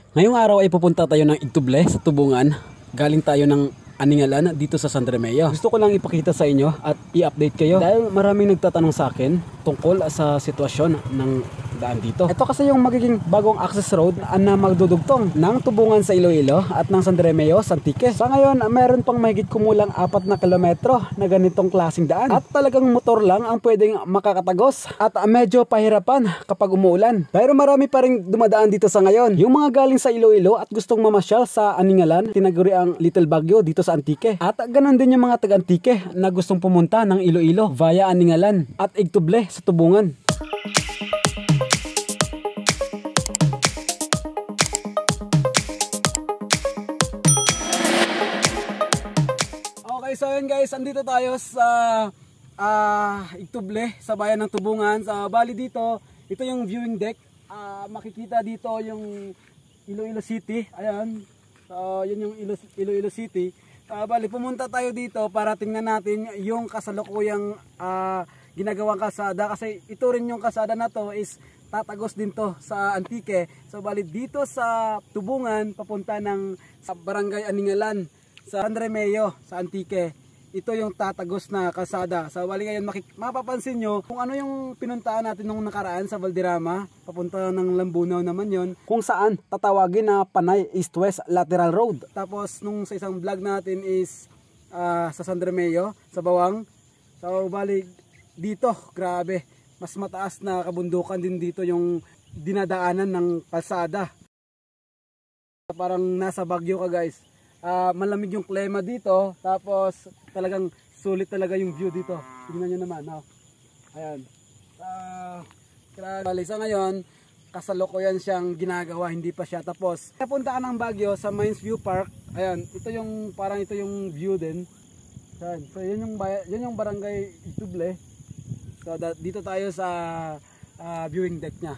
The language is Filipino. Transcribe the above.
Ngayong araw ay pupunta tayo ng Igtuble sa Tubungan. Galing tayo ng Aningalan dito sa San Remeo. Gusto ko lang ipakita sa inyo at i-update kayo dahil maraming nagtatanong sa akin tungkol sa sitwasyon ng daan dito. Ito kasi yung magiging bagong access road na magdudugtong ng Tubungan sa Iloilo at ng San Remeo sa Antique. Sa ngayon, meron pang mahigit kumulang 4 na kilometro na ganitong klaseng daan at talagang motor lang ang pwedeng makakatagos at medyo pahirapan kapag umuulan. Pero marami pa rin dumadaan dito sa ngayon. Yung mga galing sa Iloilo at gustong mamasyal sa Aningalan, tinaguri ang Little Baguio dito sa Antique. At ganon din yung mga taga-Antique na gustong pumunta ng Iloilo via Aningalan at Igtuble sa Tubungan. Okay, so yun guys, andito tayo sa Igtuble, sa bayan ng Tubungan. Sa bali dito, ito yung viewing deck. Makikita dito yung Iloilo City. Ayan. So, yun yung Iloilo City. Bali, pumunta tayo dito para tingnan natin yung kasalukuyang ginagawang kalsada. Kasi ito rin yung kalsada na to is tatagos din to sa Antique. So, bali dito sa Tubungan, papunta sa Barangay Aningalan, sa San Remeo, sa Antique. Ito yung tatagos na kalsada. So bali ngayon mapapansin nyo kung ano yung pinuntaan natin nung nakaraan sa Valderrama. Papunta ng Lambunaw naman yon. Kung saan tatawagin na Panay East-West Lateral Road. Tapos nung sa isang vlog natin is sa San Remeo, sa Bawang. So bali dito, grabe. Mas mataas na kabundukan din dito yung dinadaanan ng kalsada. Parang nasa Baguio ka guys. Malamig yung klima dito, tapos talagang sulit talaga yung view dito. Tingnan nyo naman, no? Ayan. Sa ngayon, kasalukuyan siyang ginagawa, hindi pa siya tapos. Napunta ka ng Baguio sa Mines View Park. Ayan, ito yung view din. Ayan. So yun yung barangay Igtuble. So dito tayo sa viewing deck niya.